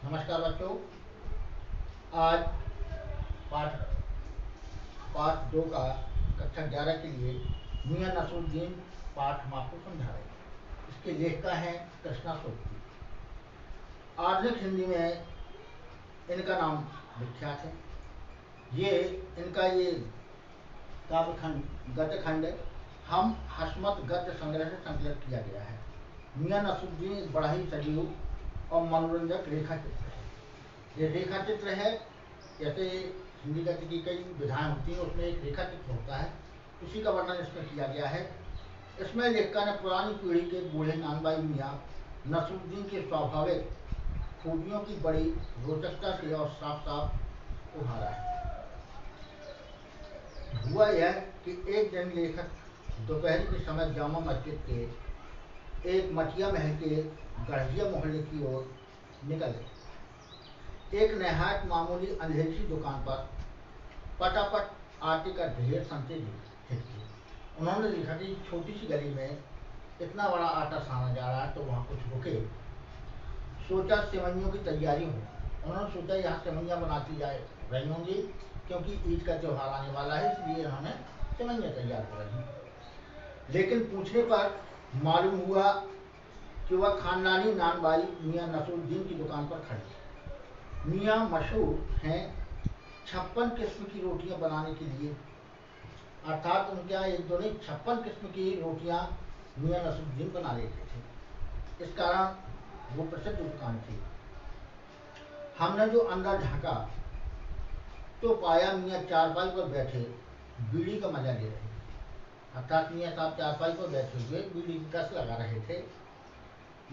नमस्कार बच्चों। आज पाठ पाठ 2 का कक्षा 11 के लिए मियां नसरुद्दीन पाठ हम आपको समझा रहे हैं। इसके लेखिका हैं कृष्णा सोबती। आधुनिक हिंदी में इनका नाम विख्यात है। ये काव्यखंड गद्यखंड हम हसमत गद्य संग्रह से संकलित किया गया है। मियां नसरुद्दीन एक बड़ा ही सजीव और मनोरंजक रेखा चित्र है। ये रेखा चित्र है, जैसे हिंदी गद्य की कई विधाएं होती हैं, उसमें एक रेखा चित्र होता है, उसी का वर्णन इसमें किया गया है। इसमें लेखिका ने पुरानी पीढ़ी के बूढ़े नानबाई मियाँ नसरुद्दीन के स्वाभाविक खूबियों की बड़ी रोचकता से और साफ साफ उभारा है। हुआ यह कि एक दिन लेखक दोपहर के समय जामा मस्जिद के एक मटिया महल के गढ़िया मोहल्ले की ओर निकल गए। एक नहायत मामूली अंधेरी सी दुकान पर पटापट आटे का ढेर संते थे। उन्होंने देखा कि छोटी सी गली में इतना बड़ा आटा साना जा रहा है, तो वहाँ कुछ रुके। सोचा सेवइयों की तैयारी हो। उन्होंने सोचा यहाँ सेवइयाँ बनाती जाए रही होंगी, क्योंकि ईद का त्यौहार आने वाला है, इसलिए उन्होंने सेवइयाँ तैयार कर रही। लेकिन पूछने पर मालूम हुआ कि वह खानदानी नानबाई मियाँ नसरुद्दीन की दुकान पर खड़ी। मियाँ मशहूर हैं 56 किस्म की रोटियां बनाने के लिए, अर्थात उनके यहाँ एक दो नहीं 56 किस्म की रोटियां मियाँ नसरुद्दीन बना लेते थे। इस कारण वो प्रसिद्ध दुकान थी। हमने जो अंदर झांका तो पाया मियाँ चारपाई पर बैठे बीड़ी का मजा ले रहे थे। अर्थात मियाँ साहब चारपाई पर बैठे हुए बीड़ी की कस लगा रहे थे।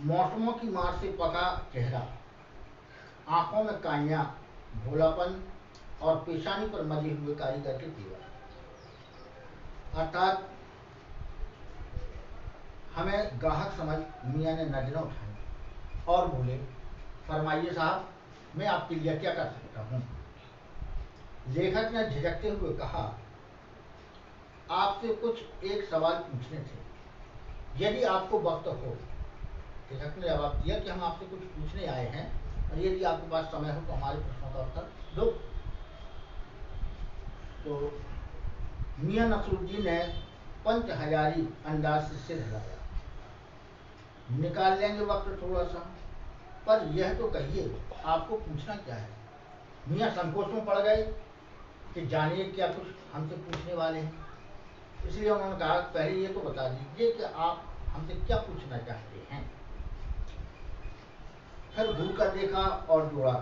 मौसमों की मार से पका चेहरा, आंखों में काइयां, भोलापन और पेशानी पर मजे हुए कारीगर के तेवर। अर्थात हमें ग्राहक समझ मियाँ ने नजरें उठाई और बोले, फरमाइए साहब, मैं आपके लिए क्या कर सकता हूँ। लेखक ने झिझकते हुए कहा, आपसे कुछ एक सवाल पूछने थे, यदि आपको वक्त हो। लेखक ने जवाब दिया कि हम आपसे कुछ पूछने आए हैं, और यदि आपके पास समय हो तो हमारे प्रश्नों का उत्तर दो। तो मियाँ नसरुद्दीन ने पंच हजारी अंदाज से सिर हिलाया। निकाल लेंगे वक्त थोड़ा सा, पर यह तो कहिए आपको पूछना क्या है। मियाँ संकोच में पड़ गए कि जानिए क्या कुछ हमसे पूछने वाले हैं। इसलिए उन्होंने कहा, पहले ये तो बता दीजिए कि आप हमसे क्या पूछना चाहते हैं। फिर घूर कर देखा और जोड़ा,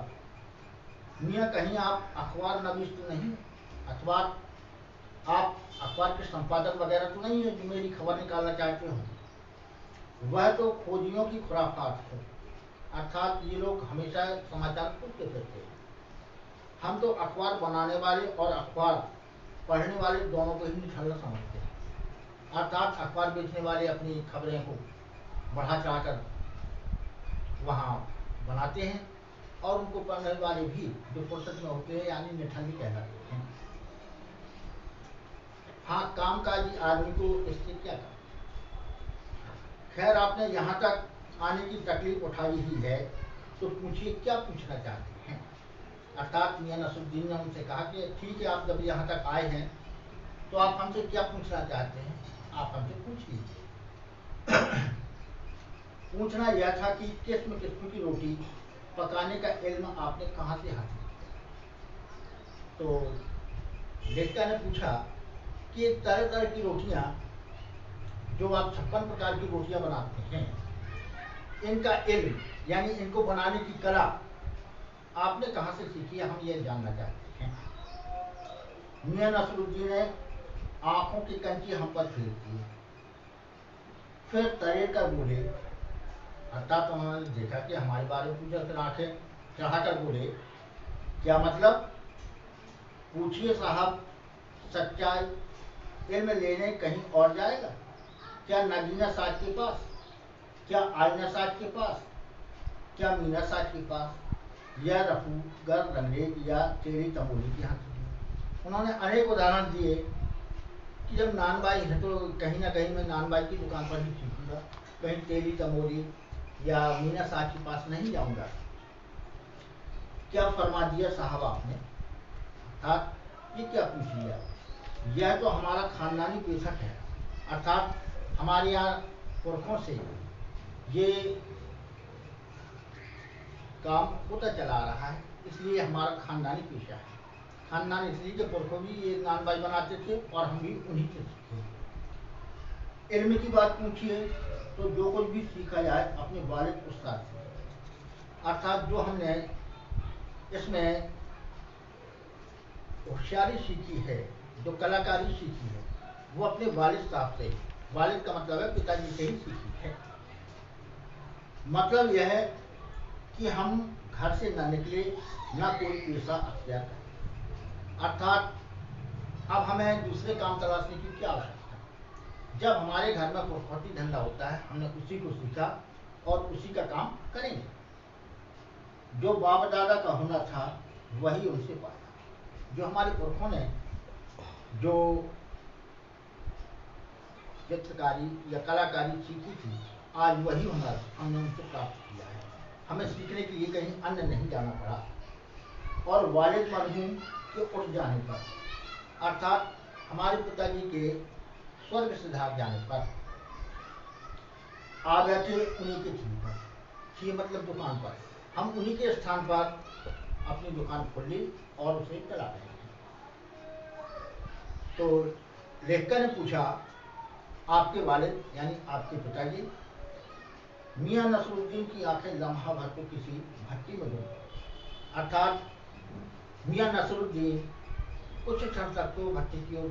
मियाँ कहीं आप अखबार नवीस तो नहीं, अथवा आप अखबार के संपादक वगैरह तो नहीं है जो मेरी खबर निकालना चाहते हो। वह तो खोजियों की खुराफात है, अर्थात ये लोग हमेशा समाचार पूछते रहते हैं। हम तो अखबार बनाने वाले और अखबार पढ़ने वाले दोनों को ही निठल्ला समझते हैं। अर्थात अखबार बेचने वाले अपनी खबरें को बढ़ा चढ़ाकर वहाँ बनाते हैं, और उनको पढ़ने वाले भी जो फुर्सत में होते हैं, यानी निठल्ली कहलाते हैं। हाँ, कामकाजी आदमी को इससे क्या काम। खैर, आपने यहाँ तक आने की तकलीफ उठाई ही है, तो पूछिए क्या पूछना चाहते हैं। अर्थात मियाँ नसरुद्दीन ने उनसे कहा कि ठीक है, आप जब यहाँ तक आए हैं तो आप हमसे क्या पूछना चाहते हैं, आप हमसे पूछ लीजिए। पूछना यह था कि किस्म किस्म की रोटी पकाने का इल्म आपने कहाँ से हासिल किया। तो लेखिका ने पूछा कि तरह तरह की रोटियां, जो आप 56 प्रकार की रोटियां बनाते हैं, इनका इल्म यानी इनको बनाने की कला आपने कहाँ से सीखी है, हम ये जानना चाहते हैं। मियाँ नसरुद्दीन ने आंखों की कंची हम पर फेर दी, फिर तरेर कर बोले। अर्थात उन्होंने देखा कि हमारे बारे में पूछा, फिर आंखें चढ़ाकर बोले, क्या मतलब, पूछिए साहब। सच्चाई इल्म लेने कहीं और जाएगा क्या, नगीना साज के पास, क्या आईना साज के पास, क्या मीना साज के पास, या रफूगर रंगरेज या टेढ़ी तमोली के यहाँ। उन्होंने अनेक उदाहरण दिए कि जब नानबाई है तो कहीं ना कहीं मैं नानबाई की दुकान पर ही सीखूंगा, कहीं टेढ़ी तमोली या मीना साज के पास नहीं जाऊंगा। क्या फरमा दिया साहब आपने, अर्थात ये क्या पूछ लिया, यह तो हमारा खानदानी पेशा है, अर्थात हमारे यहाँ पुरखों से ये काम होता चला आ रहा है, इसलिए हमारा खानदानी पेशा है। खानदान इसलिए कि पुरखों भी ये नान बाई बनाते थे और हम भी उन्हीं से सीखे। इल्म की बात पूछिए तो जो कुछ भी सीखा जाए अपने वालिद उस्ताद से, अर्थात जो हमने इसमें होशियारी सीखी है, जो कलाकारी सीखी है, वो अपने वालिद साहब से, वालिद का मतलब है पिताजी से ही सीखी है। मतलब यह है कि हम घर से न निकले, न कोई पेशा अख्तियार करें, अर्थात अब हमें दूसरे काम तलाशने की क्या आवश्यकता है। जब हमारे घर में पुरखौती धंधा होता है, हमने उसी को सीखा और उसी का काम करेंगे। जो बाप दादा का हुनर था वही उनसे पाया। जो हमारे पुरखों ने जो चित्रकारी या कलाकारी सीखी थी, आज वही हुनर हमने उनसे प्राप्त किया है। हमें सीखने के लिए कहीं अन्य नहीं जाना पड़ा। और वालिद मरहूम के उठ जाने पर, अर्थात हमारे पिताजी के स्वर्ग सिधार जाने पर, आ बैठे उन्हीं के थी पर, थी मतलब दुकान पर, हम उन्हीं के स्थान पर अपनी दुकान खोल ली और उसे चला रहे हैं। तो लेखक ने पूछा, आपके वालिद यानी आपके पिताजी मियां नसरुद्दीन की आंखें लम्हा भर को किसी भट्टी में डूब, अर्थात मियां नसरुद्दीन कुछ क्षण तक तो भट्टी की ओर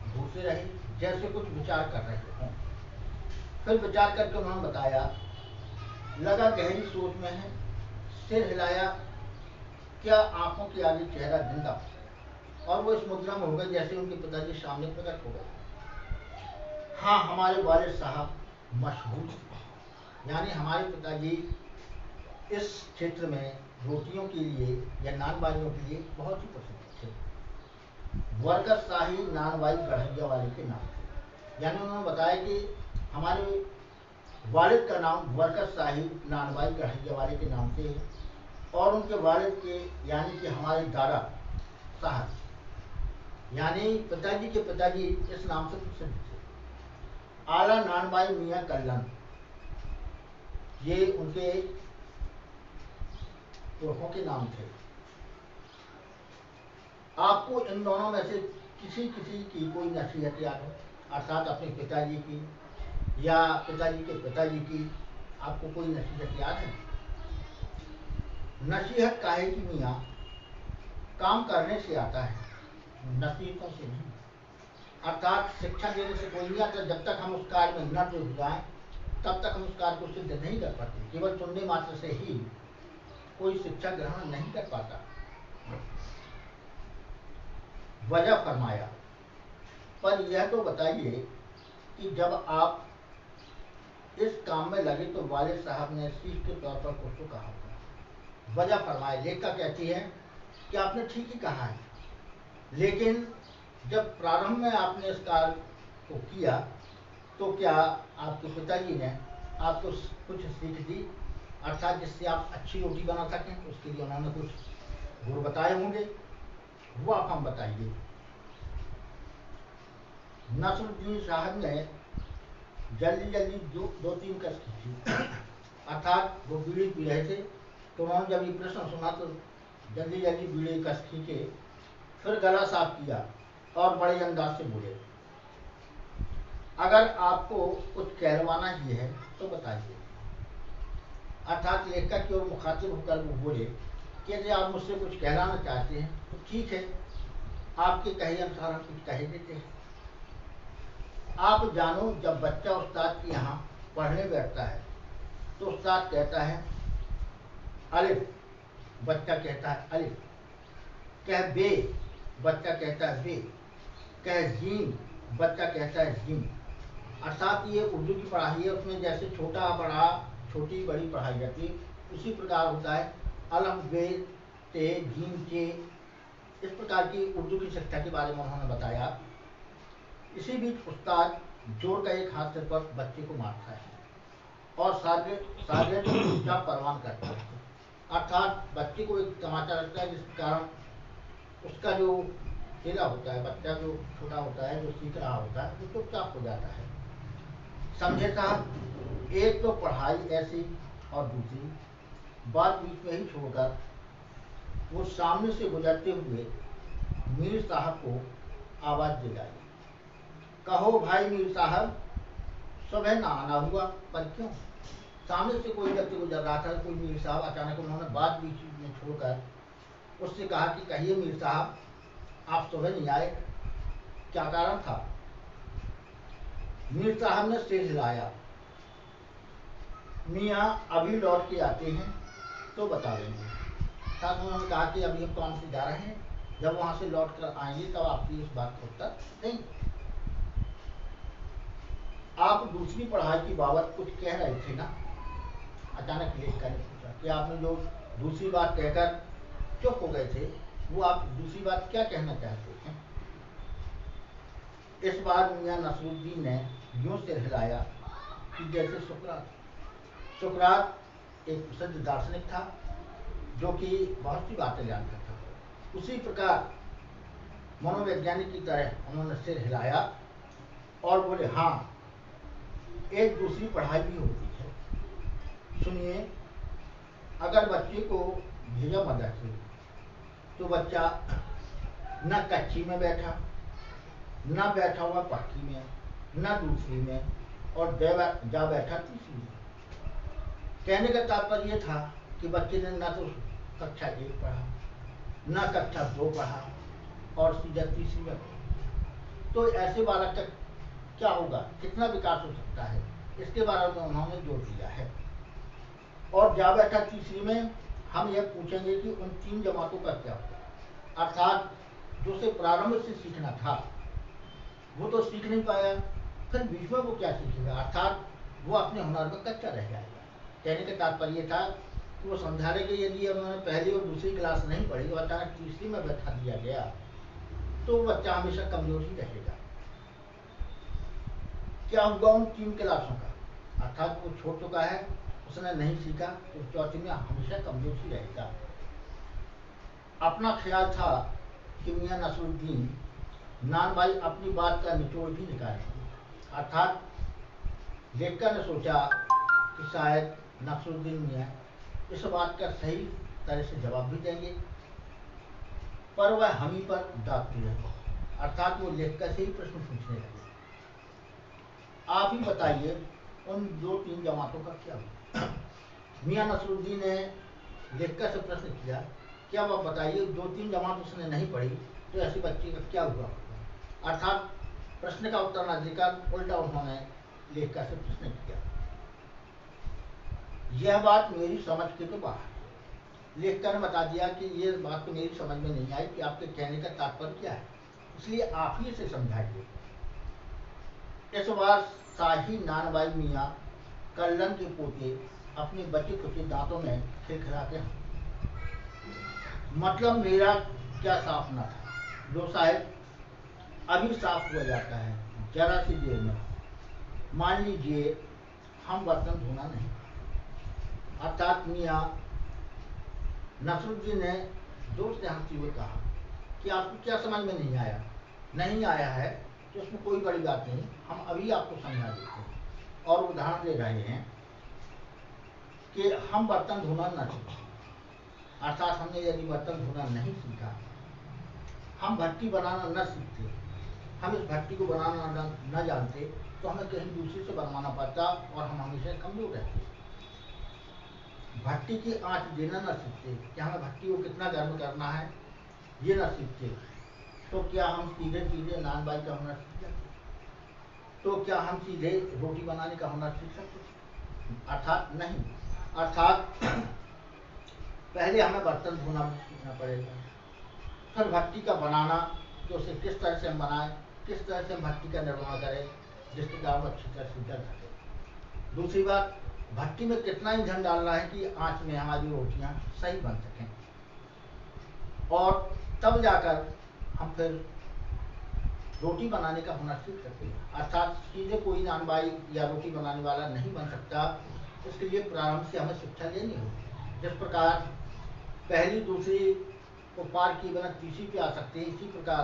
घूरते रहे, जैसे कुछ विचार कर रहे हों। फिर विचार करके उन्होंने बताया, लगा गहरी सोच में है, सिर हिलाया, क्या आंखों के आगे चेहरा जिंदा, और वो इस मुद्रा में हो गए जैसे उनके पिताजी सामने प्रकट हो गए। हाँ, हमारे वालिद साहब मशहूर थे, यानी हमारे पिताजी इस क्षेत्र में रोटियों के लिए या नानबाइयों के लिए बहुत ही प्रसिद्ध थे। वर्कर शाही नानबाई गढ़िया वाले के नाम थे, यानी उन्होंने बताया कि हमारे वालिद का नाम वर्कर शाही नानबाई गढ़िया वाले के नाम से है, और उनके वालिद के यानी कि हमारे दादा साहब यानी पिताजी के पिताजी इस नाम से प्रसिद्ध थे, आला नानबाई मियां कल्लन, ये उनके पुरखों के नाम थे। आपको इन दोनों में से किसी किसी की कोई नसीहत याद हो, अर्थात अपने पिताजी की या पिताजी के पिताजी की आपको कोई नसीहत याद है? नसीहत काहे की मियाँ, काम करने से आता है, नसीहतों से नहीं। अर्थात शिक्षा देने से कोई नहीं आता, जब तक हम उस कार्य में न डूब जाएं तब तक हम उस कार्य को सिद्ध नहीं कर पाते। केवल सुनने मात्र से ही कोई शिक्षा ग्रहण नहीं कर पाता। वजह फरमाया, पर यह तो बताइए कि जब आप इस काम में लगे तो वालिद साहब ने सीख के तौर पर कुछ तो कहा था। वजह फरमाए, लेखिका कहती है कि आपने ठीक ही कहा है, लेकिन जब प्रारंभ में आपने इस कार्य को किया तो क्या आपके पिताजी ने आपको कुछ सीख दी, अर्थात जिससे आप अच्छी रोटी बना सकें, उसके लिए उन्होंने कुछ गुर बताए होंगे, वो आप हम बताइए। नसरुद्दीन साहब ने जल्दी जल्दी दो तीन कस खींची, अर्थात वो बीड़ी पी रहे थे, तो उन्होंने जब ये प्रश्न सुना तो जल्दी जल्दी बीड़ी कस खींचे, फिर गला साफ किया और बड़े अंदाज से बोले, अगर आपको कुछ कहलवाना ही है तो बताइए। अर्थात लेखक की ओर मुखातिब होकर वो बोले कि यदि आप मुझसे कुछ कहलाना चाहते हैं तो ठीक है, आपके कहे अनुसार हम कुछ कह देते हैं। आप जानो, जब बच्चा उस्ताद के यहाँ पढ़ने बैठता है तो उस्ताद कहता है अलिफ, बच्चा कहता है अलिफ, कह बे, बच्चा कहता है बे, कह जीम, बच्चा कहता है जीम। अर्थात ये उर्दू की पढ़ाई है, उसमें जैसे छोटा बड़ा छोटी बड़ी पढ़ाई जाती है, उसी प्रकार होता है अलफ बे ते जीम के, इस प्रकार की उर्दू की शिक्षा के बारे में उन्होंने बताया। इसी बीच उस्ताद जोर का एक हाथ सिर पर बच्चे को मारता है और शागिर्द चुपचाप परवान करता है। अर्थात बच्चे को एक तमाचा लगता है जिस कारण उसका जो चेला होता है, बच्चा जो छोटा होता है, जो सीख रहा होता है, वो चुपचाप हो जाता है। समझे साहब, एक तो पढ़ाई ऐसी और दूसरी बात बीच में ही छोड़कर वो सामने से गुजरते हुए मीर साहब को आवाज दे डाली, कहो भाई मीर साहब, सुबह ना आना हुआ, पर क्यों? सामने से कोई व्यक्ति गुजर रहा था, कोई मीर साहब, अचानक उन्होंने बात बीच में छोड़कर उससे कहा कि कहिए मीर साहब, आप सुबह नहीं आए, क्या कारण था? मीर साहब ने सिर हिलाया, मियाँ अभी लौट के आते हैं तो बता देंगे। साथ उन्होंने कहा कि अभी हम काम से जा रहे हैं, जब वहां से लौट कर आएंगे तब आपकी इस बात का उत्तर देंगे। आप दूसरी पढ़ाई की बाबत कुछ कह रहे थे ना? अचानक लेखक ने पूछा कि आपने जो दूसरी बात कहकर चुप हो गए थे, वो आप दूसरी बात क्या कहना चाहते हैं? इस बार मियाँ नसरुद्दीन ने यूं सिर हिलाया कि जैसे सुकरात एक प्रसिद्ध दार्शनिक था जो कि बहुत सी बातें जानता था। उसी प्रकार मनोवैज्ञानिक की तरह उन्होंने सिर हिलाया और बोले, हाँ, एक दूसरी पढ़ाई भी होती है। सुनिए, अगर बच्चे को भेजा मदरसे तो बच्चा न कच्ची में बैठा, न बैठा हुआ पक्की में, न दूसरी में, और जा बैठा तीसरी में। कहने का तात्पर्य यह था कि बच्चे ने न तो कक्षा 1 पढ़ा, न कक्षा 2 पढ़ा और सीधा तीसरी में पढ़ा। तो ऐसे बालक का क्या होगा, कितना विकास हो सकता है, इसके बारे में उन्होंने जोर दिया है। और जा बैठा तीसरी में हम यह पूछेंगे कि उन 3 जमातों का क्या हुआ, अर्थात जो से प्रारंभ से सीखना था वो तो सीख नहीं पाया, फिर बीच में वो क्या सीखेगा, अर्थात वो अपने हुनर में कच्चा रह जाएगा। कहने का तात्पर्य था कि वो समझा रहे कि यदि उन्होंने पहली और दूसरी क्लास नहीं पढ़ी और अचानक तीसरी में बैठा दिया गया तो वो बच्चा हमेशा कमजोर ही रहेगा। क्या होगा उन 3 क्लासों का, अर्थात वो छोड़ चुका है, उसने नहीं सीखा, तो चौथी में हमेशा कमजोर ही रहेगा। अपना ख्याल था कि मियाँ नसरुद्दीन नान भाई अपनी बात का निचोड़ भी निकालेंगे, अर्थात लेखक ने सोचा कि शायद नसरुद्दीन मियाँ इस बात का सही तरह से जवाब भी देंगे, पर वह हम ही पर दागते रहे, अर्थात वो लेखक से ही प्रश्न पूछने लगे, आप ही बताइए उन 2-3 जमातों का क्या हुआ? मियाँ नसरुद्दीन ने लेखक से प्रश्न किया कि अब आप बताइए, 2-3 जमात उसने नहीं पढ़ी तो ऐसे बच्चे का क्या हुआ? अर्थात प्रश्न का उत्तर न देकर उल्टा उन्होंने लेखक से प्रश्न किया। यह बात मेरी समझ के तो बाहर। लेखक ने बता दिया कि यह बात तो मेरी समझ में नहीं आई कि आपके कहने का तात्पर्य क्या है, इसलिए आप ही इसे समझाइए। इस बार शाही नानबाई मियाँ कल्लन के पोते अपने बचे खुचे दांतों में खिलखिलाते हैं, मतलब मेरा क्या साफ न था, लो साहब, अभी साफ हुआ जाता है, जरा सी देर में। मान लीजिए हम बर्तन धोना नहीं, अर्थात मियाँ नसरुद्दीन ने जोर से हंसते हुए कहा कि आपको क्या समझ में नहीं आया? नहीं आया है तो उसमें कोई बड़ी बात नहीं, हम अभी आपको समझा देते हैं। और उदाहरण दे रहे हैं कि हम बर्तन धोना न सीखें, अर्थात हमने यदि बर्तन धोना नहीं सीखा, हम भट्टी बनाना न सीखते, हम इस भट्टी को बनाना न जानते, तो हमें कहीं दूसरे से बनवाना पड़ता और हम हमेशा कमजोर रहते। भट्टी की आंच देना न सीखते कि हमें भट्टी को कितना गर्म करना है, ये न सीखते, तो क्या हम सीधे सीधे नान बाई का हुनर सीख सकते? तो क्या हम सीधे रोटी बनाने का हुनर सीख सकते? अर्थात नहीं। अर्थात पहले हमें बर्तन धोना सीखना पड़ेगा, फिर भट्टी का बनाना कि उसे किस तरह से हम बनाएं, किस तरह से हम भट्टी का निर्माण करें जिसके कारण अच्छी तरह से जल सके। दूसरी बात, भट्टी में कितना ईंधन डालना है कि आंच में हमारी रोटियां सही बन सकें, और तब जाकर हम फिर रोटी बनाने का हुनर सीख सकते हैं। अर्थात सीधे कोई नानबाई या रोटी बनाने वाला नहीं बन सकता, इसके लिए प्रारंभ से हमें शिक्षा लेनी होगी। जिस प्रकार पहली दूसरी को पार किए बिना तीसरी पे आ सकते हैं। इसी प्रकार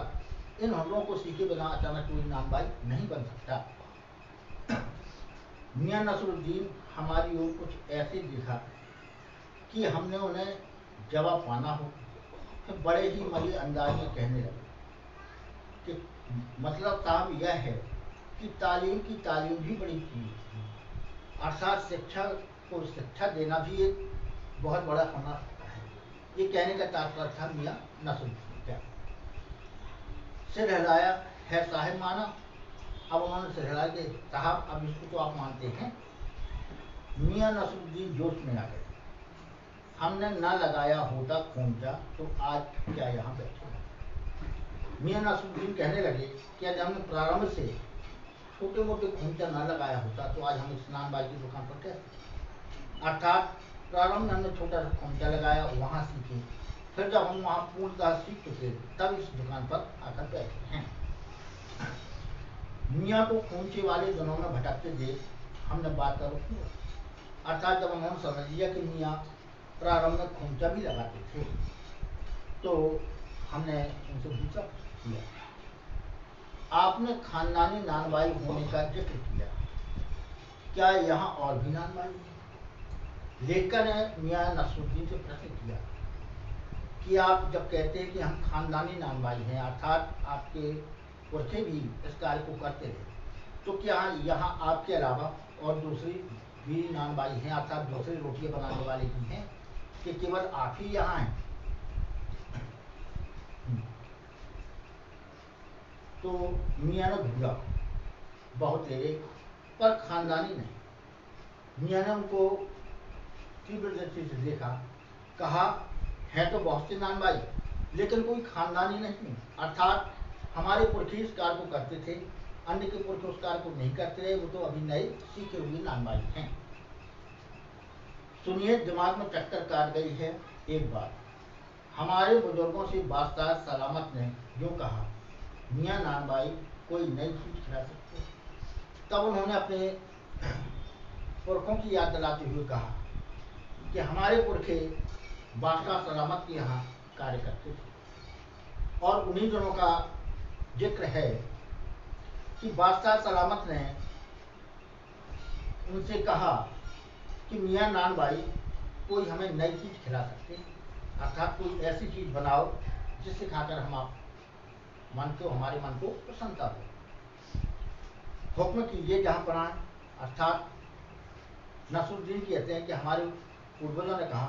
इन हमलों को सीखे बिना अचानक कोई नानबाई नहीं बन सकता। मियाँ नसरुद्दीन हमारी ओर कुछ ऐसे देखा कि हमने उन्हें जवाब पाना हो, तो बड़े ही मलिन अंदाज में कहने लगे कि मतलब साहब यह है कि तालीम की तालीम भी बड़ी चीज है, अर्थात शिक्षा को शिक्षा देना भी एक बहुत बड़ा हुनर है। ये कहने का तात्पर्य था मियाँ नसरुद्दीन का। सिर हिलाया है साहिब माना। अब उन्होंने सिर हिलाया कि साहब अब इसको तो आप मानते हैं। मियाँ नसरुद्दीन जोश में आ गए। हमने ना लगाया होता खोंचा तो आज क्या यहाँ बैठे। मियाँ नसरुद्दीन कहने लगे कि यदि हमने प्रारंभ से छोटे मोटे खोंचा ना लगाया होता तो आज हम स्नान बाई की दुकान पर कैसे। अर्थात प्रारंभ में हमने छोटा सा खोंचा लगाया, वहाँ सीखे, फिर जब हम वहाँ पूर्णतः सीख चुके तब इस दुकान पर आकर बैठे हैं। मियाँ को खोंचे वाले दिनों में भटकते देख हमने बात कर रखी। अर्थात जब उन्होंने समझ लिया कि मियाँ प्रारंभ में खोंचा भी लगाते थे तो हमने उनसे पूछा किया, आपने खानदानी नानबाई होने का जिक्र किया, क्या यहाँ और भी नानबाई है। लेखक ने मियाँ नसरुद्दीन से प्रश्न किया कि आप जब कहते हैं कि हम खानदानी नानबाई हैं, अर्थात आपके पुरखे भी इस कार्य को करते रहे, तो क्या यहाँ आपके अलावा और दूसरी भी नानबाई हैं, अर्थात दूसरी रोटियां बनाने वाले भी हैं, कि केवल आप ही यहाँ हैं। तो मियाँ ने घूरा बहुत तेरे पर खानदानी नहीं। मियाँ ने उनको तीव्र दृष्टि से देखा, कहा है तो बहुत से नानबाई लेकिन कोई खानदानी नहीं। अर्थात हमारे पुरखे इस कार्य को करते थे, अन्य के पुरखे उस कार्य को नहीं करते रहे, वो तो अभी नए सीखे हुए नानबाई हैं। सुनिए, दिमाग में चक्कर काट गई है एक बात। हमारे बुजुर्गों से बादशाह सलामत ने यूँ कहा, मियाँ नानबाई कोई नई चीज खिला सकते। तब उन्होंने अपने पुरखों की याद दिलाते हुए कहा कि हमारे पुरखे बादशाह सलामत के यहाँ कार्य करते थे और उन्हीं दिनों का जिक्र है कि बादशाह सलामत ने उनसे कहा कि मियाँ नानबाई कोई हमें नई चीज खिला सकते, अर्थात कोई ऐसी चीज बनाओ जिससे खाकर हम आप हमारे मन को प्रसन्नता हो। हुक्म कीजिए जहाँ प्राण। अर्थात नसरुद्दीन कहते हैं कि हमारे पूर्वजों ने कहा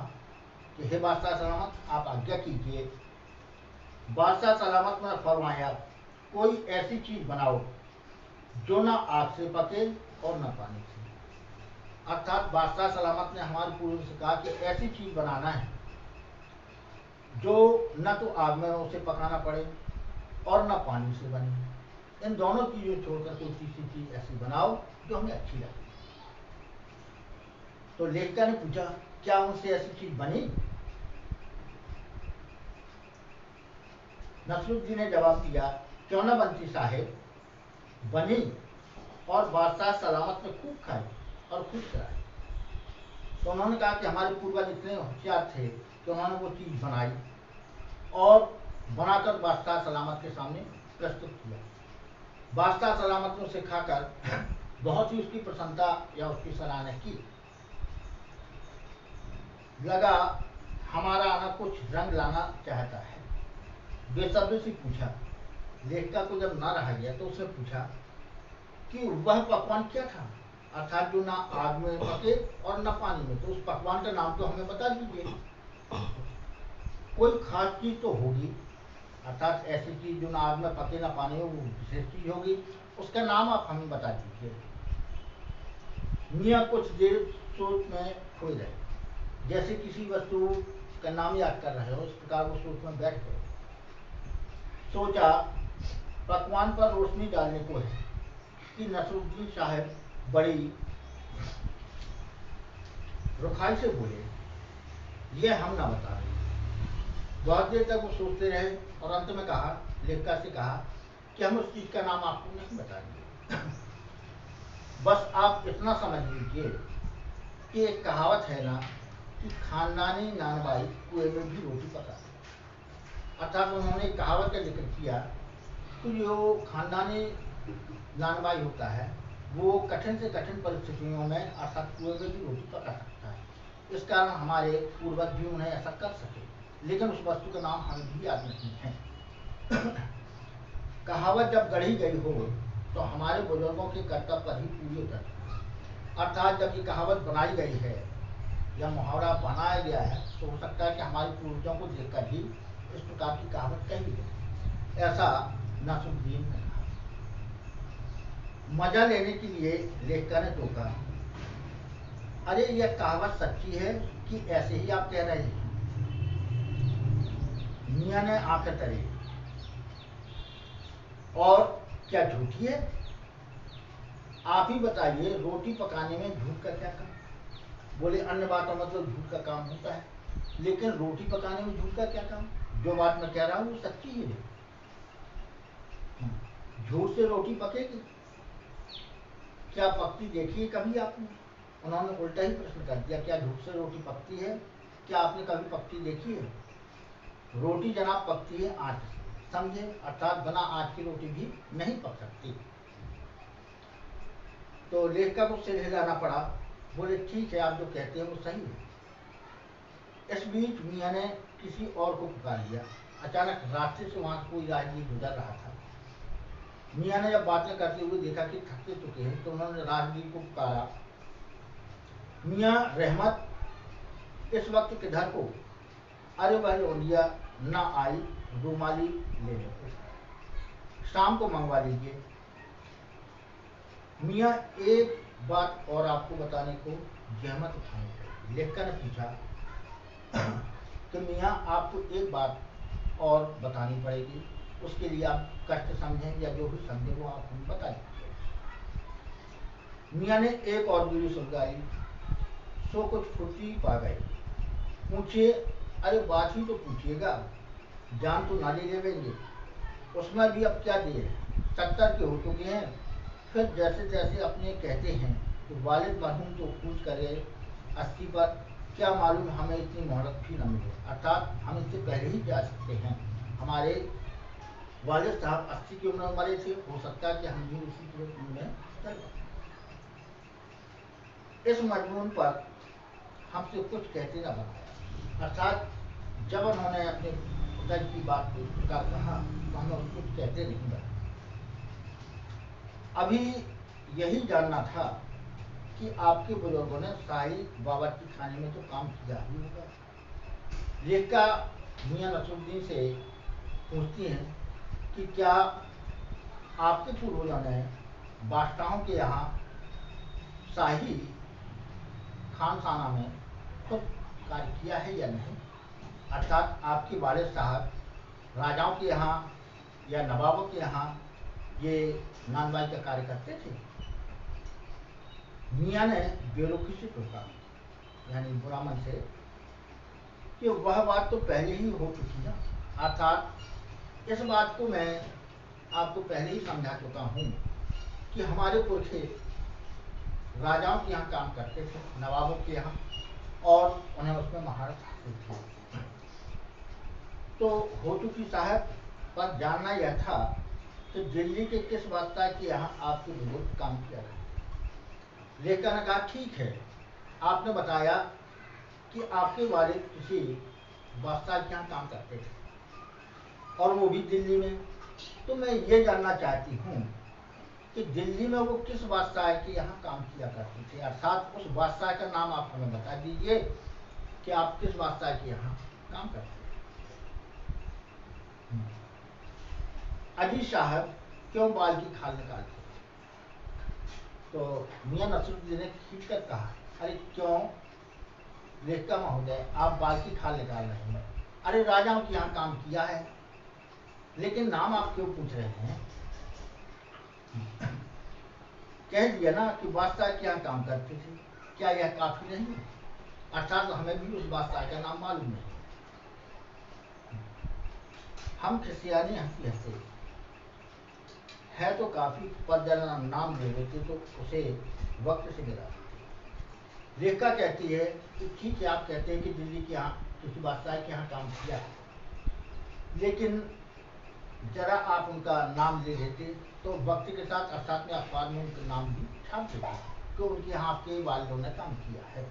कि हे बादशाह सलामत, आप आज्ञा कीजिए। बादशाह सलामत ने फरमाया, कोई ऐसी चीज बनाओ जो ना आग से पके और न पानी से। अर्थात बादशाह सलामत ने हमारे पूर्वज से कहा कि ऐसी चीज बनाना है जो न तो आग में उसे पकाना पड़े और न पानी से बने। इन दोनों चीजों छोड़कर कोई तीसरी चीज ऐसी बनाओ जो हमें अच्छी लगे। तो लेखक ने पूछा, क्या उनसे ऐसी चीज बनी। नसरुद्दीन ने जवाब दिया, क्यों न बनती साहेब, बनी और बादशाह सलामत ने खूब खाई और खुश कराई। तो उन्होंने कहा कि हमारे पूर्वज इतने होशियार थे कि उन्होंने वो चीज बनाई और बनाकर बादशाह सलामत के सामने प्रस्तुत किया। बादशाह सलामत ने उसे खाकर बहुत ही उसकी प्रशंसा या उसकी सराहना की। लगा हमारा आना कुछ रंग लाना चाहता है। बेसब्री से पूछा। लेखिका को जब ना रहा गया तो उसने पूछा कि वह पकवान क्या था, अर्थात जो ना आग में पके और न पानी में, तो उस पकवान का नाम तो हमें बता दीजिए। कोई खास चीज तो होगी, अर्थात ऐसी चीज जो ना आग में पके ना पानी में, वो विशेष चीज होगी, उसका नाम आप हमें बता दीजिए। मियाँ कुछ देर सोच में खोए रहे, जैसे किसी वस्तु का नाम याद कर रहे हो, इस प्रकार वो सोच में बैठ गए। सोचा पकवान पर रोशनी डालने को है कि नसरुद्दीन साहब बड़ी रुखाई से बोले, ये हम ना बता रहे। बहुत देर तक वो सोचते रहे और अंत में कहा, लेखिका से कहा कि हम उस चीज का नाम आपको नहीं बताएंगे, बस आप इतना समझ लीजिए कि एक कहावत है ना कि खानदानी नानबाई कुएं में भी रोटी पका। अर्थात उन्होंने एक कहावत का जिक्र किया कि जो खानदानी नानबाई होता है वो कठिन से कठिन परिस्थितियों में अर्थात कुएं में भी रोटी पका सकता है। इस कारण हमारे पूर्वज भी उन्हें ऐसा कर सके, लेकिन उस वस्तु का नाम हमें भी याद नहीं है। कहावत जब गढ़ी गई हो तो हमारे बुजुर्गों के कर्तव्य पर ही पूरी उतरती है। अर्थात जब ये कहावत बनाई गई है या मुहावरा बनाया गया है तो हो सकता है कि हमारे पूर्वजों को देखकर ही इस प्रकार की कहावत कही गई। ऐसा नसरुद्दीन ने कहा। मजा लेने के लिए लेखक ने टोका, अरे यह कहावत सच्ची है कि ऐसे ही आप कह रहे हैं? मियाँ ने आंखें तरी, और क्या झूठी है? आप ही बताइए, रोटी पकाने में झूठ का क्या काम? बोले अन्य बातों में तो झूठ का काम होता है, लेकिन रोटी पकाने में झूठ का क्या काम? जो बात मैं कह रहा हूँ वो सच्ची ही है। झूठ से रोटी पकेगी? क्या पकती देखी है कभी आपने? उन्होंने उल्टा ही प्रश्न कर दिया, क्या झूठ से रोटी पकती है? क्या आपने कभी पकती देखी है? रोटी जनाब पकती है आँच से, समझे? अर्थात बिना आँच की रोटी भी नहीं पक सकती। तो लेखक को सिर हिलाना पड़ा। बोले ठीक है, आप जो कहते हैं वो सही है। इस बीच मियाँ ने किसी और को पुकार लिया। अचानक रास्ते से वहां कोई राहगीर गुजर रहा था। मियाँ ने जब बातें करते हुए देखा कि थकते चुके हैं तो उन्होंने राहगीर को पुकारा, मियाँ रहमत, इस वक्त किधर को? अरे वह लौंडिया ना आई, रूमाली ले लो, शाम को मंगवा लीजिए। मियाँ एक बात और आपको बताने को जहमत उठाएंगे। लेखक ने पूछा कि मियाँ आपको एक बात और बतानी पड़ेगी, उसके लिए आप कष्ट समझें या जो भी समझे वो आप हमें बताइए। मियाँ ने एक और बीड़ी सुलगाई, सो कुछ फुर्ती पा गए। पूछिए, अरे बात ही तो पूछिएगा, जान तो ना ले लेंगे, उसमें भी अब क्या दिए, 70 के हो चुके हैं। फिर जैसे जैसे अपने कहते हैं तो वालिद मरहूम तो कूच करे 80 पर, क्या मालूम हमें इतनी मोहलत भी न मिले, अर्थात हम इससे पहले ही जा सकते हैं। हमारे वालिद साहब 80 की उम्र में मरे थे, हो सकता है कि हम भी उसी की उम्र में चल जाए। इस मजमून पर हमसे कुछ कहते न बनाया। अर्थात जब उन्होंने अपने पिता की बात को कहा तो हमें कुछ कहते नहीं बनाया। अभी यही जानना था कि आपके बुजुर्गों ने शाही बावर्ची खाने में तो काम किया ही होगा। लेखिका मियाँ नसरुद्दीन से पूछती हैं कि क्या आपके पूर्वजों ने बादशाहों के यहाँ शाही खानसाना में खुद कार्य किया है या नहीं? अर्थात आपके वालिद साहब राजाओं के यहाँ या नवाबों के यहाँ ये नानबाई का कार्य करते थे? मियाँ ने बेरुखी से टोका, यानी बुरा मन से, कि वह बात तो पहले ही हो चुकी है। अर्थात इस बात को मैं आपको पहले ही समझा चुका हूँ कि हमारे पुरखे राजाओं के यहाँ काम करते थे, नवाबों के यहाँ, और उन्हें उसमें महारत हासिल थी। तो हो चुकी साहब, पर जानना यह था कि दिल्ली के किस बादशाह के यहाँ आपके बुजुर्ग काम किया रहे। लेखक ने कहा ठीक है, आपने बताया कि आपके वालिद किसी बादशाह के यहाँ काम करते थे और वो भी दिल्ली में, तो मैं ये जानना चाहती हूँ कि दिल्ली में वो किस बादशाह के यहाँ काम किया करते थे। अर्थात उस बादशाह का नाम आप हमें बता दीजिए कि आप किस बादशाह के यहाँ काम करते थे। अजी साहब क्यों बाल की खाल निकालते? तो मियाँ नसरुद्दीन ने खींच कर कहा, अरे क्यों लेखिका महोदय, आप बाल की खाल निकाल रहे हैं? अरे राजाओं के यहाँ काम किया है, लेकिन नाम आप क्यों पूछ रहे हैं? कह दिया ना कि बादशाह के यहाँ काम करते थे, क्या यह काफी नहीं? अर्थात हमें भी उस बादशाह का नाम मालूम नहीं। हम खिसियाने हंसी हंसे, है तो काफी, पर जरा नाम ले लेते तो उसे वक्त से गिरा देते। रेखा कहती है कि ठीक है, आप कहते हैं कि दिल्ली के यहाँ किसी बादशाह के यहाँ काम किया है, लेकिन जरा आप उनका नाम ले लेते तो वक्त के साथ अर्थात में अखबार में उनका नाम भी छाप देते कि उनके यहाँ आपके वालिदों ने काम किया है।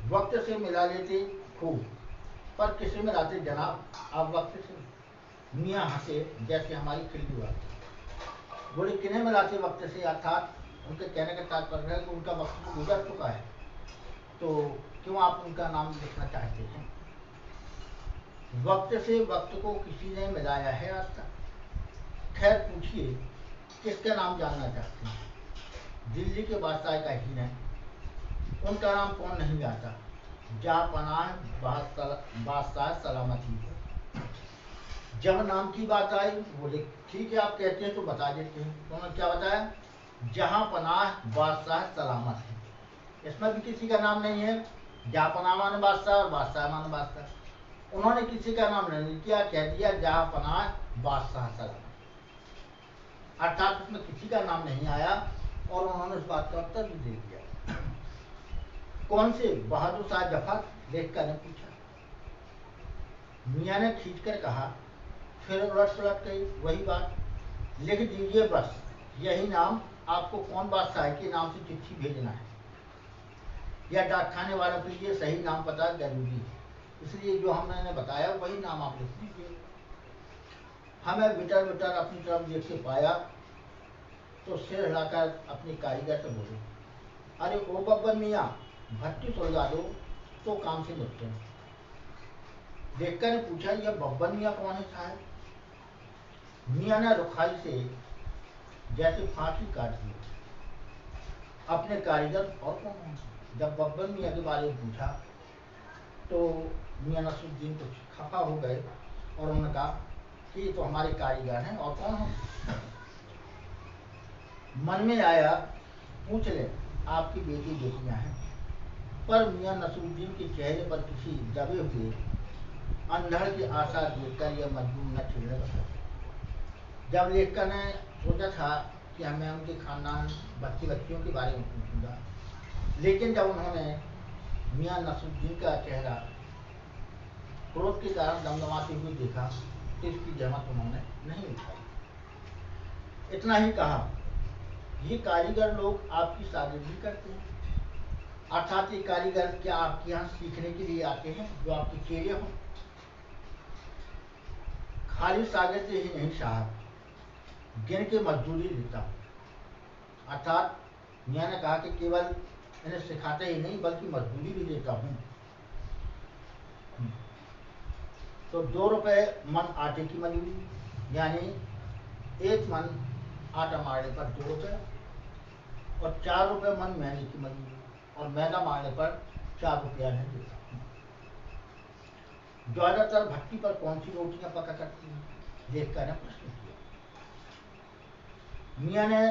वक्त से मिला लेते खूब, पर किसे मिलाते जनाब आप वक्त से? मियाँ हंसे जैसे हमारी खिल्ली बात। बोले किन्हें मिलाते वक्त से? अर्थात उनके कहने का तात्पर्य है कि उनका वक्त तो गुजर चुका है, तो क्यों आप उनका नाम लिखना चाहते हैं? वक्त से वक्त को किसी ने मिलाया है आज तक? खैर पूछिए, किसका नाम जानना चाहते हैं? दिल्ली के बादशाह का ही नहीं, उनका नाम कौन नहीं जानता? जहाँ पनाह बादशाह सलामती है। जब नाम की बात आई बोले ठीक है, आप कहते हैं तो बता देते हैं। उन्होंने क्या बताया? जहाँ पनाह बादशाह सलामत है। इसमें भी किसी का नाम नहीं है। जहाँ पनाह माने बादशाह और बादशाह माने बादशाह। उन्होंने किसी का नाम नहीं किया, कह दिया जहाँ पनाह बादशाह सलामत, अर्थात उसमें किसी का नाम नहीं आया। और उन्होंने उस बात का उत्तर भी दे दिया। कौन से? बहादुर शाह जफर, लेखकर ने पूछा। मियाँ ने खींचकर कहा, फिर उलट पलट गई वही बात, लिख दीजिए बस यही नाम। आपको कौन बादशाह के नाम से चिट्ठी भेजना है या डाकखाने वालों के लिए सही नाम पता जरूरी है, इसलिए जो हमने बताया वही नाम आप लिख दीजिए। हमें बिटर बिटर अपनी तरफ देख के पाया तो सिर हिलाकर अपने कारीगर से बोले, अरे ओ बब्बर मियाँ, भट्टी सुलगा दो तो काम से निपटे। देखकर ने पूछा, यह बब्बर मियाँ कौन है साहब? मियाँ ने रुखाई से जैसे फांसी काट दी अपने कारीगर और कौन? जब बब्बर मियाँ के बारे में पूछा तो मियाँ नसरुद्दीन कुछ खफा हो गए और उन्होंने कहा कि ये तो हमारे कारीगर हैं, और कौन हो? मन में आया पूछ ले, आपकी बेटी बेटियां हैं। पर मियाँ नसरुद्दीन के चेहरे पर किसी दबे हुए अंधड़ की आशा देखकर यह मजबूर न छिड़ने लगा। जब लेखकर ने सोचा था कि मैं उनके खानदान बच्चियों के बारे में पूछूंगा, लेकिन जब उन्होंने मियाँ नसरुद्दीन का चेहरा क्रोध के कारण दमदमाते हुए देखा तो इसकी जहमत उन्होंने नहीं उठाई। इतना ही कहा, ये कारीगर लोग आपकी शागिर्दी करते हैं, अर्थात ये कारीगर क्या आपके यहाँ सीखने के लिए आते हैं जो आपके चेले हों? खाली शागिर्दी ही नहीं साहब, गिन के मजदूरी देता हूँ। अर्थात मियाँ ने कहा कि केवल इन्हें सिखाते ही नहीं बल्कि मजदूरी भी देता हूँ। तो 2 रुपए मन आटे की मजदूरी, यानी 1 मन आटा मारने पर 2 रुपए, और 4 रुपए मन मैदे की मजदूरी, और मैदा मारने पर 4 रुपया नहीं देता हूँ। ज्यादातर भट्टी पर कौन सी रोटियां पका करती हैं? देखकर ने प्रश्न किया। मियाँ ने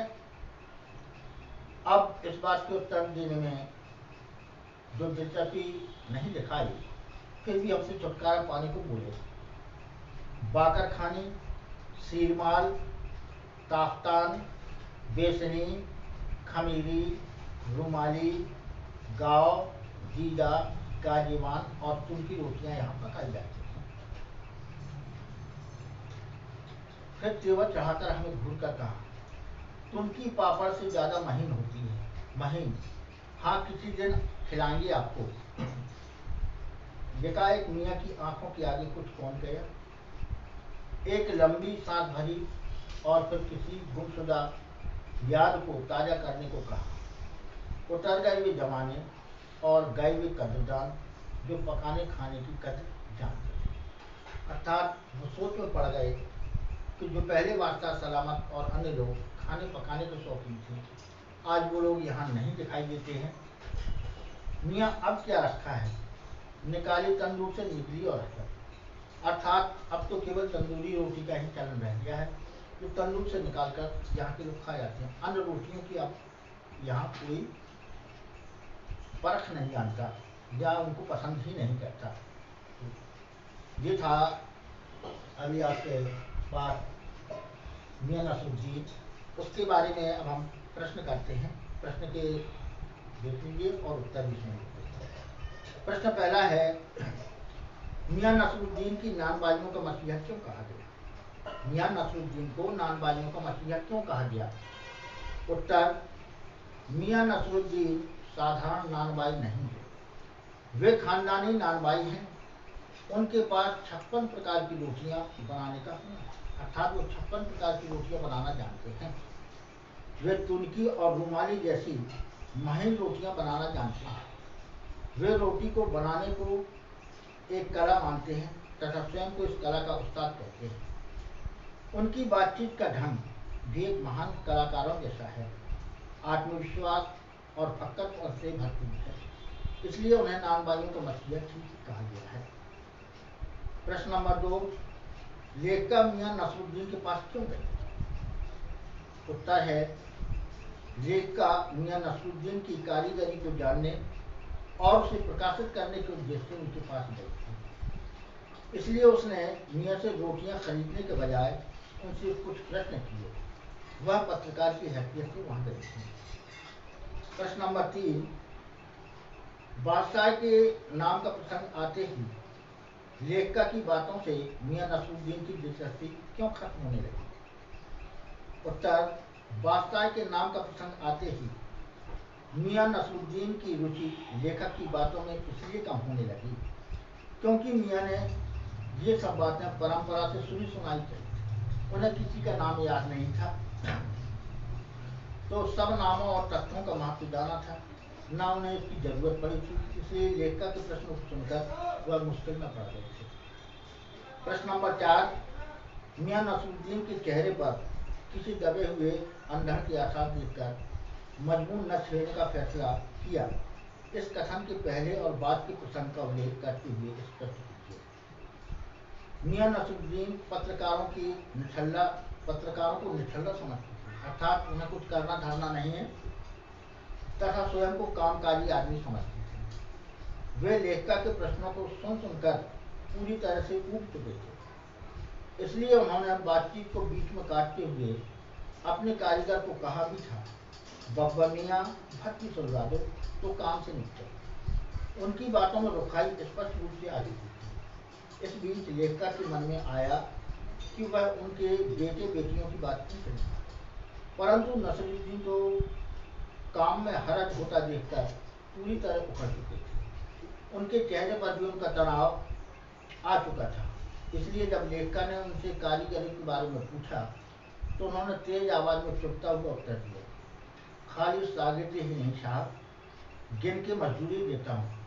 अब इस बात के उत्तर देने में जो दिलचस्पी नहीं दिखाई, फिर भी हमसे छुटकारा पाने को बोले, बाकर खानी, सीरमाल, ताफ्तान, बेसनी, खमीरी, रुमाली, गाँव, जीदा, गाजीवान और तुम की रोटियां यहाँ पकाई जाती हैं। फिर तेवर चढ़ाकर हमें घूर कर कहा, तुम की पापड़ से ज्यादा महीन होती है। महीन? हाँ, किसी दिन खिलाएंगे आपको। एकाएक मियाँ की आंखों के आगे कुछ कौन गया। एक लंबी सांस भरी और फिर किसी गुमशुदा याद को ताजा करने को कहा। उतर गए वे जमाने और गए वे कदरदान जो पकाने खाने की कदर जानते थे। अर्थात वो सोच में पड़ गए कि जो पहले बादशाह सलामत और अन्य लोग खाने पकाने के शौकीन थे, आज वो लोग यहाँ नहीं दिखाई देते हैं। मियाँ अब क्या रखा है? निकाली तंदूर से निकली और अर्थात अब तो केवल तंदूरी रोटी का ही चलन रह गया है, जो तंदूर से निकालकर यहाँ के लोग खा जाते हैं। अन्य रोटियों की अब यहाँ कोई परख नहीं जानता या उनको पसंद ही नहीं करता। ये था अभी आपके पास मियाँ नसरुद्दीन। उसके बारे में अब हम प्रश्न करते हैं। प्रश्न के देख लीजिए और उत्तर भी सुन लीजिए। प्रश्न पहला है, मियां नसरुद्दीन की नानबाजियों का मसीहा क्यों कहा गया? मियां नसरुद्दीन को नानबाजियों का मसीहा क्यों कहा गया? उत्तर, मियां नसरुद्दीन साधारण नानबाई नहीं है, वे खानदानी नानबाई हैं। उनके पास 56 प्रकार की रोटियां बनाने का हुनर, अर्थात वो 56 प्रकार की रोटियां बनाना जानते हैं। वे तुर्की और रुमाली जैसी महीन रोटियां बनाना जानते हैं। वे रोटी को बनाने को एक कला मानते हैं तथा स्वयं को इस कला का उस्ताद कहते हैं। उनकी बातचीत का ढंग भी एक महान कलाकारों जैसा है, आत्मविश्वास और फक्कड़ से भरपूर है, इसलिए उन्हें नानबाइयों का मसीहा ठीक कहा गया है। प्रश्न नंबर 2, लेखिका मियां नसरुद्दीन के पास क्यों गए? उत्तर है, लेखिका मियां नसरुद्दीन की कारीगरी को जानने और उसे प्रकाशित करने के उद्देश्य से उनके पास गई थी। इसलिए उसने मियां से रोटियां खरीदने के बजाय उनसे कुछ प्रश्न किए। वह पत्रकार की हैसियत से वहां गई थी। प्रश्न नंबर 3, बादशाह के नाम का प्रसंग आते ही लेखिका की बातों से मियां नसरुद्दीन की दिलचस्पी क्यों खत्म होने लगी? उत्तर, बादशाह के नाम का प्रसंग आते ही मियां नसरुद्दीन की रुचि लेखक की बातों में इसलिए कम होने लगी क्योंकि मियां ने ये सब बातें परंपरा से सुनी सुनाई थी। उन्हें किसी का नाम याद नहीं था, तो सब नामों और तथ्यों का महत्व जाना था, न उन्हें इसकी जरूरत पड़ी थी। इसलिए लेखिका के प्रश्नों को सुनकर वह मुश्किल में पड़ गए थे। प्रश्न नंबर 4, मियां नसरुद्दीन के चेहरे पर किसी दबे हुए अंधड़ के आसार देखकर मजबूर न छेड़ने का फैसला किया। इस कथन के पहले और बाद के प्रसंग का उल्लेख करते हुए स्पष्ट कीजिए। मियां नसरुद्दीन पत्रकारों को निठल्ला समझते थे, अर्थात उन्हें कुछ करना धरना नहीं है तथा स्वयं को कामकाजी आदमी समझते थे। वे लेखिका के प्रश्नों को सुन सुनकर पूरी तरह से ऊब चुके थे, इसलिए उन्होंने बातचीत को बीच में काटते हुए अपने कारीगर को कहा भी था, बब्बनिया भट्टी सुलगा दो तो काम से निकले। उनकी बातों में रुखाई स्पष्ट रूप से आ चुकी थी। इस बीच लेखिका के मन में आया कि वह उनके बेटे बेटियों की बात पूछ रही, परंतु नसरुद्दीन को काम में हरज होता देखकर पूरी तरह उखड़ चुके थे। उनके चेहरे पर भी उनका तनाव आ चुका था। इसलिए जब लेखिका ने उनसे कारीगरी के बारे में पूछा तो उन्होंने तेज आवाज में चुपता हुआ उत्तर दिया, खाली शागिर्दी ही नहीं साहब, गिन के मजदूरी देता हूँ,